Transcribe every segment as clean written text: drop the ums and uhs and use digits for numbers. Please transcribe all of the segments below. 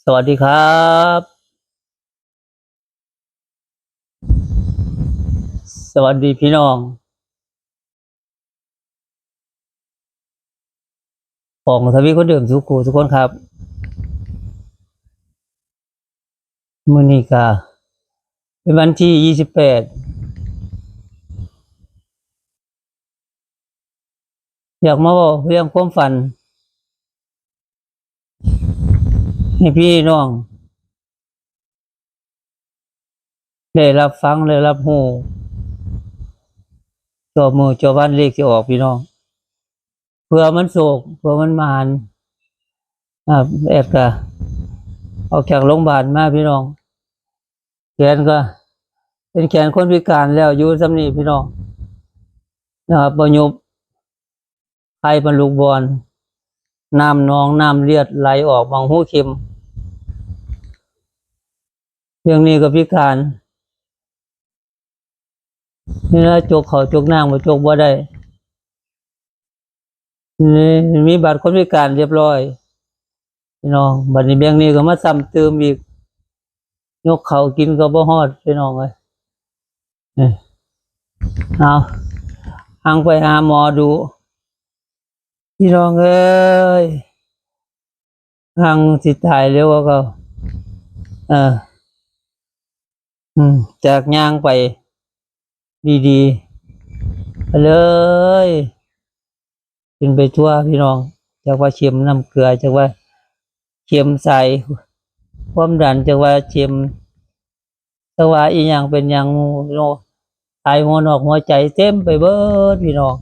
สวัสดีครับสวัสดีพี่น้องของทวีคนเดิมทุกคู่ทุกคนครับมื้อนี้ก็เป็นวันที่28อยากมาบอกเรื่องความฝันให้พี่น้องได้รับฟังได้รับรู้จอมือจอวันเลขที่ออกพี่น้องเพื่อมันโศกเพื่อมันมานแอบก็ออกจากโรงพยาบาลมาพี่น้องแขนก็เป็นแขนคนพิการแล้วอยู่ซำนี้พี่น้องนะครับบ่ยุบไข้มันลูกบอลน้ำหนองน้ำเลือดไหลออกบางหูเข็มเรื่องนี้ก็พิการนี่ละจกเขาจกนางบ่จกบ่ได้นี่มีบัตรคนพิการเรียบร้อยพี่น้องบัดนี้เรื่องนี้ก็มาซ้ำเติมอีกยกเขากินก็บ่ฮอดพี่น้องเอ้ยเอาหังไปหาหมอดูพี่น้องเอ้ยหังสิตายเร็วกว่าเขาเออจากย่างไปดีๆไปเลยกินไปทั่วพี่น้องจากว่าเค็มน้ำเกลือจากว่าเค็มใส่ความดันจากว่าเค็มจากว่าอีหยังเป็นหยังโนตายหัวนอกหัวใจเต็มไปเบิดพี่น้อง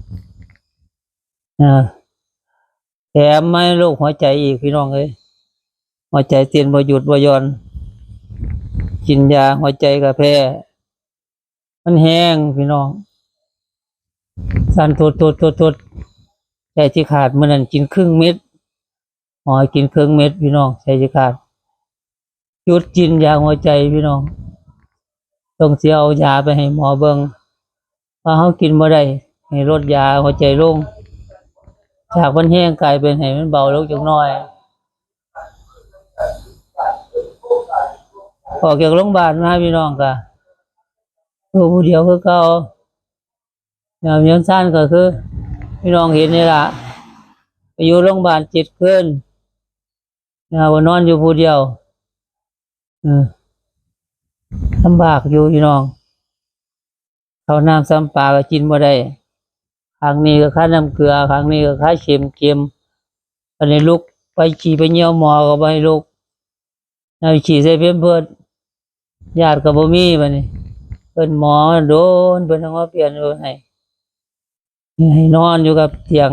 แถมไม่โรคหัวใจอีกพี่น้องเอ้ยหัวใจเต้นบ่หยุดบ่หย่อนกินยาหัวใจก็แพ้มันแห้งพี่น้องสั่นทดใจที่ขาดเมื่อนั้นกินครึ่งเม็ดหอยกินครึ่งเม็ดพี่น้องใจที่ขาดหยุดกินยาหัวใจพี่น้องต้องเสียเอายาไปให้หมอเบิ่งว่าเขากินบ่ได้ให้ลดยาหัวใจลงจากมันแห้งกลายเป็นให้มันเบาลงจักหน่อยออกจากโรงพยาบาลมาพี่น้องก็อยู่ผู้เดียวคือเก่าอย่างยังสั้นก็คือพี่น้องเห็นนี่ล่ะไปอยู่โรงพยาบาล7 คืนนอนอยู่ผู้เดียวลำบากอยู่พี่น้องข้าวน้ำซ้ำปลาก็กินบ่ได้ครั้งนี้ก็ค่าน้ำเกลือครั้งนี้ก็ค่าเค็มอันนี้ลุกไปฉี่ไปเยี่ยวหมอก็บ่ให้ลุกฉี่ใส่เพิ่นเพิ่นญาติก็บ่มีบัดนี้เพิ่นหมอโดนเพิ่นต้องมาเปลี่ยนให้นอนอยู่กับเตียง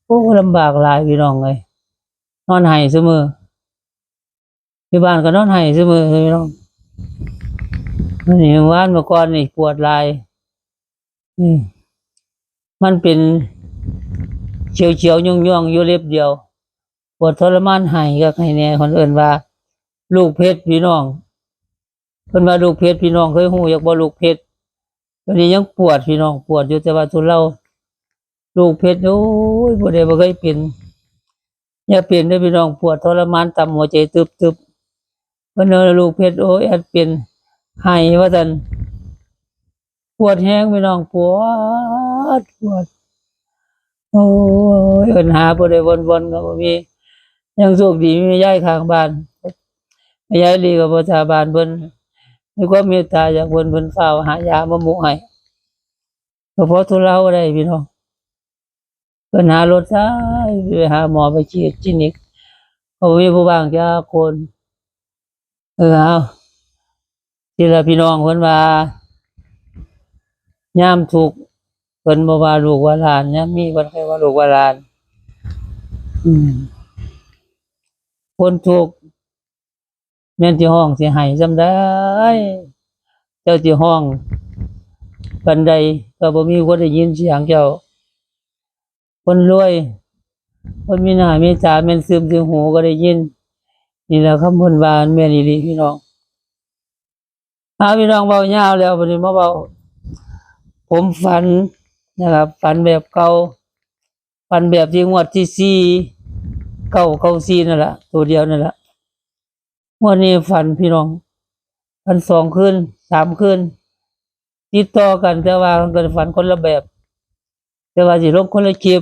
โอ้ลำบากหลายพี่น้องเอ้ยนอนไห้ซุมื้อที่บ้านก็นอนไห้ซุมื้อพี่น้องนี่วานเมื่อก่อนนี่ปวดหลายมันเป็นเฉียวๆย่องๆอยู่เล็บเดียวปวดทรมานไห้ก็ให้แน่คนเอิ้นว่าลูกเพชรพี่น้องเพิ่นว่าลูกเพชรพี่น้องเคยฮู้อยากบ่ลูกเพชรตอนนี้ยังปวดพี่น้องปวดอยู่แต่ว่าทุเลาลูกเพชรโอ้ยบ่เคยเป็นอย่าเป็นเด้อพี่น้องปวดทรมานต่ำหัวใจตึบๆเพิ่นว่าลูกเพชรโอ้ยอาจเป็นไห้ว่าซั่นปวดแฮงพี่น้องปวดโอ้ยเอิ้นหาบ่ได้วนๆก็บ่มียังโชคดีมียายข้างบ้านยายลีก็บ่สาบานเพิ่นมีความเมตตาจากเพิ่นฟ้าวหายามามุให้ก็พอทุเลาได้พี่น้องเพิ่นหารถซ้ายไปหาหมอไปฉีดคลินิกบ่มีผู้ว่างจักคนเอาที่ละพี่น้องเพิ่นว่ายามทุกข์เพิ่นบ่ว่าลูกว่าหลานยามมีเพิ่นแค่ว่าลูกว่าหลานคนทุกข์แม่นสิร้องสิไห้ซำใดเจ้าสิร้องปานใดก็บ่มีคนได้ยินเสียงเจ้าคนรวยคนมีหน้ามีตาแม่นซึมถึงหูก็ได้ยินนี่แหละคำเพิ่นว่าแม่นอีหลีพี่น้องพี่น้องเว้ายาวแล้วบัดนี้มาเว้าผมฝันนะครับฝันแบบเก่าฝันแบบที่งวดที่4 994นั่นล่ะตัวเดียวนั่นล่ะ วันนี้ฝันพี่น้องฝัน2 คืน 3 คืนติดต่อกันแต่ว่ามันก็ฝันคนละแบบ แต่ว่าสิลงคนละคลิป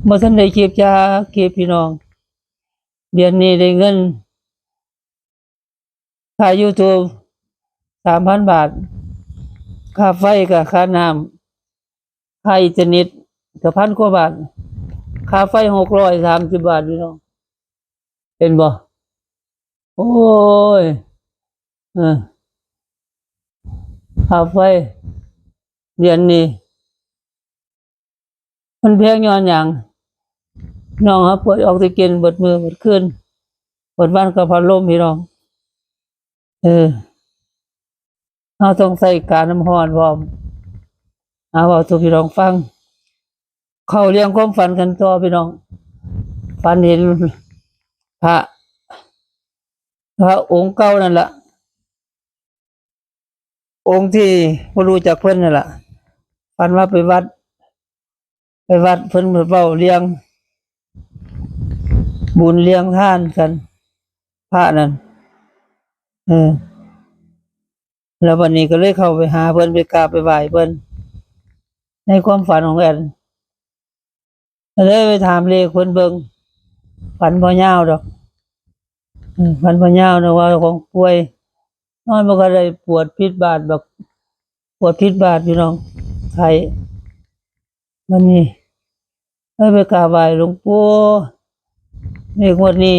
บ่ทันได้คลิปจ้าคลิปพี่น้องเดือนนี้ได้เงินค่า YouTube 3,000 บาทค่าไฟกับค่าน้ำค่าอินเทอร์เน็ตก็1,000 กว่าบาทค่าไฟ630 บาทพี่น้องเห็นบ่โอ้ยเออค่าไฟเดือนนี้มันแพงย้อนหยังน้องครับเปิดออกซิเจนเบิดมือเบิดคืนเบิดบ้านกับพัดลมพี่น้องเราต้องใส่การน้ำร้อนพร้อมเอาเว้าสู่พี่น้องฟังเข้าเรื่องความฝันกันต่อพี่น้องฝันเห็นพระองค์เก่านั่นล่ะองค์ที่บ่รู้จักเพิ่นนั่นล่ะฝันว่าไปวัดเพิ่นเว้าเรื่องบุญเลี้ยงทานกันพระนั่นแล้ววันนี้ก็เลยเข้าไปหาเพิ่นไปกราบไปไหว้เพิ่นในความฝันของแอนเลยไปถามเลขเพิ่นเบิ่งฝันบ่ยาวดอกฝันบ่ยาวนะว่าของป่วยนอนบ่ก็ได้ปวดพิษบาดแบบปวดพิษบาดพี่น้องไข้วันนี้เลยไปกราบไหว้หลวงปู่เลขงวดนี้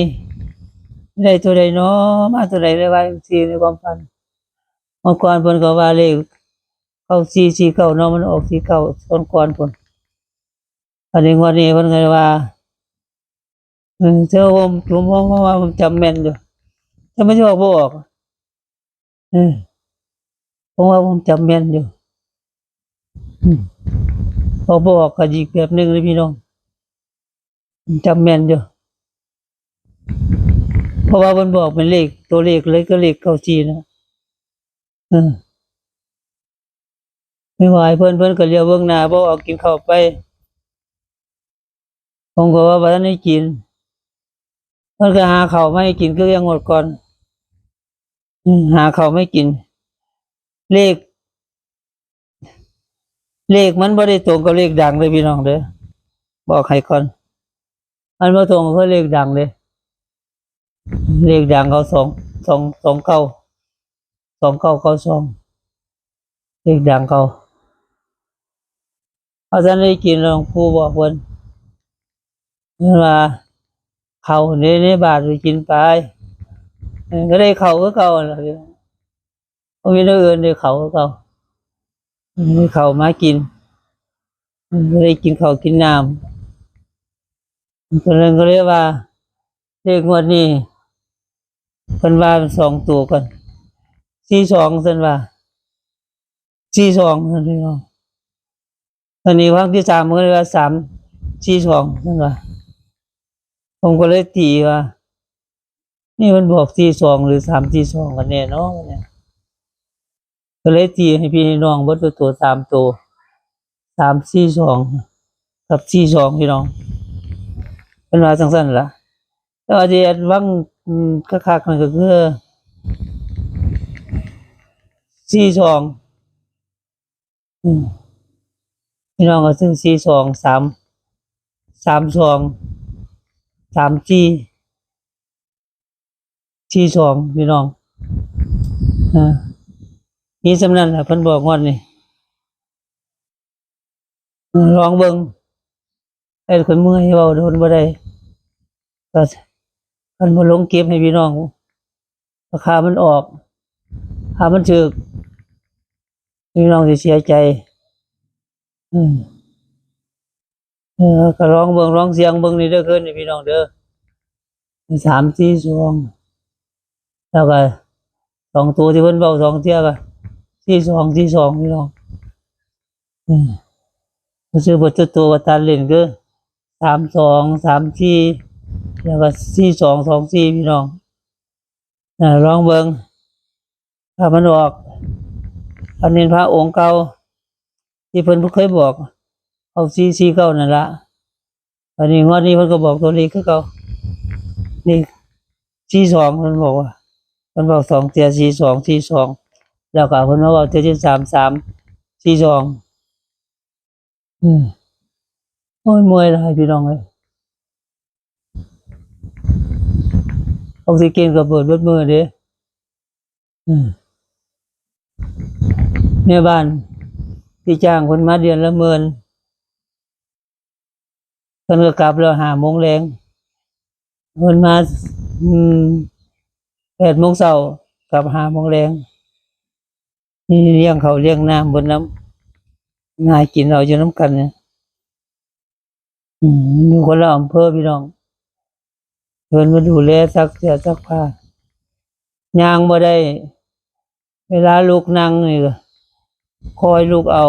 ได้ตัวใดเนาะมาตัวใดเลยว่าจังซี่ในความฝันเมื่อก่อนเพิ่นก็ว่าเลขเข้า449เนาะมันออก49ส่วนก่อนพุ่นอันนี้งวดนี้เพิ่นก็ว่าเจ้าผมว่าผมจำแม่นอยู่แต่ไม่ใช่ว่าบ่ออกผมว่าผมจำแม่นอยู่พอบ่ออกก็อีกแบบนึงเลยพี่น้องจำแม่นอยู่เพราะว่าเพิ่นบอกเป็นเลขตัวเลขเลยก็เลข94นะไม่ไหวเพิ่นก็เลี้ยวเบิ่งหน้าบ่ออกกินข้าวไปผมก็ว่าบ่ทันได้กินเพิ่นก็หาข้าวมาให้กินคือยังงดก่อนหาข้าวไม่กินเลขมันบ่ได้ตรงกับเลขดังเลยพี่น้องเด้อบอกให้ก่อนมันบ่ตรงกับเลขดังเลยเลขดังเขา2992เลขดังเขาเอาท่านได้กินหลวงปู่บอกเพิ่นว่าเข้าในบาทไปกินไปก็ได้เข้าคือเก่าล่ะพี่น้องบ่มีเรื่องอื่นได้เข้าคือเก่าได้เข้ามากินก็ได้กินข้าวกินน้ำก็เลยว่าเลขงวดนี้เพิ่นว่าเป็น2ตัวก่อน42ซั่นว่า42ซั่นพี่น้องตอนนี้ครั้งที่3ก็เลยว่า342ซั่นว่าผมก็เลยตีว่านี่มันบอก42หรือ342กันแน่เนาะเนี่ยก็เลยตีให้พี่น้องเบิดตัว3ตัว342กับ42พี่น้องเพิ่นว่าจังซั่นล่ะแต่ว่าที่วังคักๆนั่นก็คือ42พี่น้องก็ซื้อ42 332 34 42พี่น้องมีสำนั้นล่ะเพิ่นบอกงวดนี้ลองเบิ่งให้คนเมื่อยเว้าโดนบ่ได้ก็เพิ่นบ่ลงเก็บให้พี่น้องราคามันออกถ้ามันถูกพี่น้องสิเสียใจก็ลองเบิ่งลองเสียงเบิ่งนี่เด้อคืนนี่พี่น้องเด้อ342แล้วก็2ตัวที่เพิ่นเว้า2เที่ยก็42พี่น้องซื้อเบิดทุกตัวว่าตัดเล่นคือ32 34แล้วก็42 24พี่น้องลองเบิ่งถ้ามันออกอันนี้พระองค์เก่าที่เพิ่นเคยบอกเอา449นั่นล่ะอันนี้งวดนี้เพิ่นก็บอกตัวเลขคือเก่า นี่42เพิ่นบอกว่าเพิ่นบอก2เที่ย42แล้วก็เพิ่นมาเว้าเที่ยที่4342โอ้ยเมื่อยหลายพี่น้องเอ้ยออกซิเจนก็เบิดเบิดมื้อเด้แม่บ้านที่จ้างเพิ่นมาเดือนละหมื่นเพิ่นก็กลับแล้ว5 โมงแลงเพิ่นมา8 โมงเช้ากลับ5 โมงแลงนี่เลี้ยงข้าวเลี้ยงน้ำเบิดนำง่ายกินเอาอยู่นำกันเนี่ยอยู่คนละอำเภอพี่น้องเพิ่นมาดูแลซักเสื้อซักผ้าย่างบ่ได้เวลาลุกนั่งนี่ก็คอยลุกเอา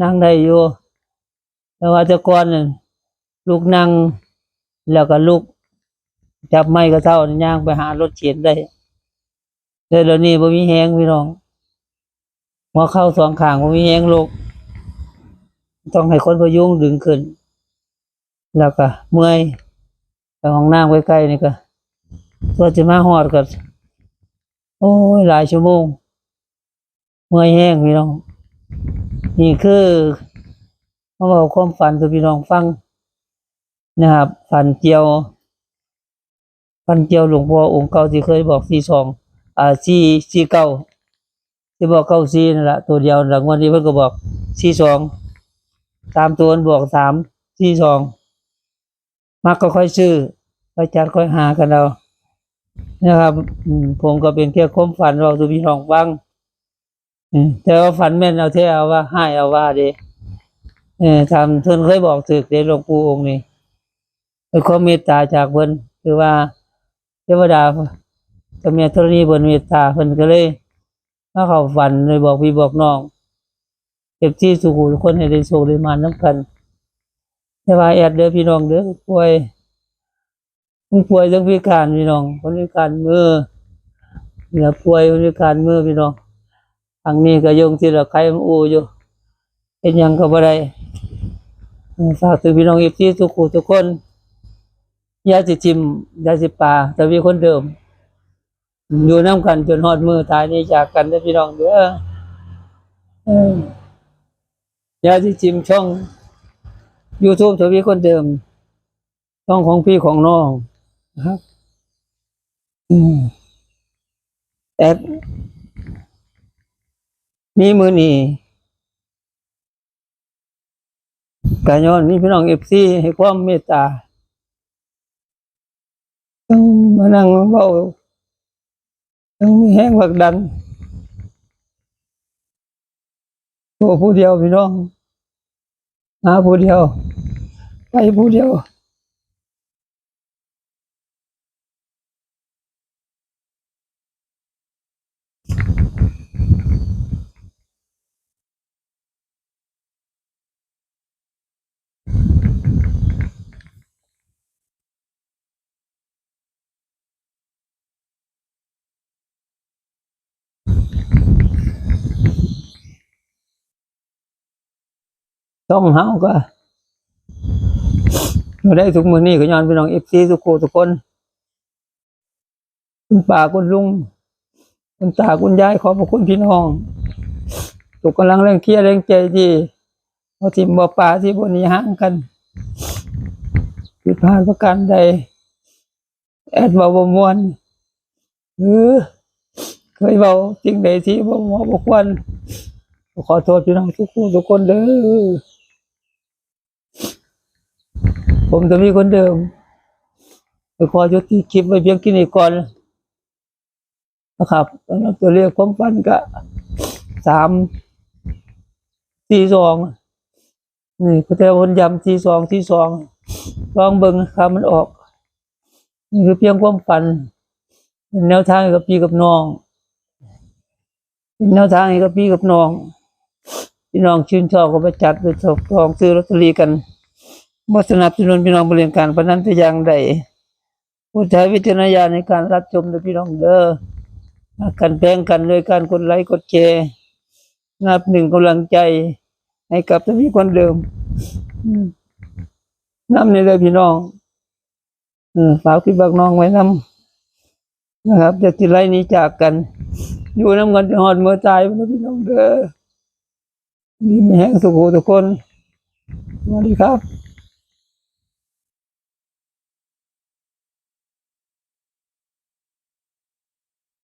นั่งได้อยู่แต่ว่าแต่ก่อนนั่นลุกนั่งแล้วก็ลุกจับไม้กระเท่าย่างไปหารถเข็นได้แต่เดี๋ยวนี้บ่มีแฮงพี่น้องหัวเข่า2ข้างบ่มีแฮงลุกต้องให้คนพยุงดึงขึ้นแล้วก็เมื่อยไปห้องน้ำใกล้ๆนี่ก็ตัวจะมาฮอดก็โอ้ยหลายชั่วโมงเมื่อยแห้งพี่น้องนี่คือมาเว้าความฝันสู่พี่น้องฟังนะครับฝันเกี่ยวหลวงพ่อองค์เก่าที่เคยบอก449ที่บอก94นั่นล่ะตัวเดียวหลังวันนี้เพิ่นก็บอก42 3ตัวบอก342มักก็ค่อยซื้อค่อยจัดค่อยหากันเอานะครับผมก็เป็นแค่ความฝันเว้าสู่พี่น้องฟังแต่ว่าฝันแม่นเอาแท้เอาว่าให้เอาว่าเด้ทำเพิ่นเคยบอกถึกเด้หลวงปู่องค์นี้เป็นความเมตตาจากเพิ่นคือว่าเทวดาเจ้าแม่ธรณีเพิ่นเมตตาเพิ่นก็เลยมาเข้าฝันเลยบอกพี่บอกน้องเก็บที่สุขทุกคนให้ได้โชคได้มานำกันแต่ว่าแอดเด้อพี่น้องเด้อป่วยทั้งพิการพี่น้องคนพิการมือเนี่ยป่วยคนพิการมือพี่น้องทางนี้ก็ยงสิละใครมันอูอยู่เป็นหยังก็บ่ได้ฝากถึงพี่น้องอีกที่ทุกคนอย่าสิทิ่มอย่าสิปาแต่มีคนเดิมอยู่นำกันจนฮอดมื้อตายนี้จากกันเด้อพี่น้องเด้ออย่าสิทิ่มช่อง YouTube ทวีคนเดิมช่องของพี่ของน้องนะครับแต่มีมื้อนี้ก็ย้อนมีพี่น้อง FC ให้ความเมตตาต้องมานั่งเว้าต้องมีแรงผลักดันตัวผู้เดียวพี่น้องหาผู้เดียวไปผู้เดียวต้องเฮาก็บ่ได้ทุกมื้อนี้ก็ย้อนพี่น้อง FC ทุกคนคุณป้าคุณลุงคุณตาคุณยายขอบพระคุณพี่น้องทุกกำลังแรงเคียร์แรงใจที่บ่ทิ่มบ่ปาที่บ่หนีห่างกันผิดพลาดประการใดแอดเว้าบ่ม่วนเคยเว้าสิ่งใดที่บ่เหมาะบ่ควรขอโทษพี่น้องทุกคนเด้อผมจะมีคนเดิมขอยุติคลิปไว้เพียงแค่นี้ก่อนนะครับแล้วตัวเลขความฝันก็342นี่ก็แต่วนย้ำ42ลองเบิ่งครับมันออกนี่คือเพียงความฝันแนวทางกับพี่กับน้องแนวทางให้กับพี่กับน้องพี่น้องชื่นชอบก็ไปจัดไปทองซื้อลอตเตอรี่กันบ่สนับสนุนพี่น้องบริเวณการพนันแต่อย่างใดโปรดใช้วิจารณญาณในการรับชมด้วยพี่น้องเด้อกันแบ่งกันโดยการกดไลค์กดแชร์นับหนึ่งกำลังใจให้กับทวีคนเดิมนำในเลยพี่น้อง ฝากพี่บักน้องไว้นำนะครับจะสิไล่หนี้จากกัน อยู่น้ำเงินจะหอดเมื่อตายนะพี่น้องเด้อมีแม่แห่งสุขทุกคนสวัสดีครับ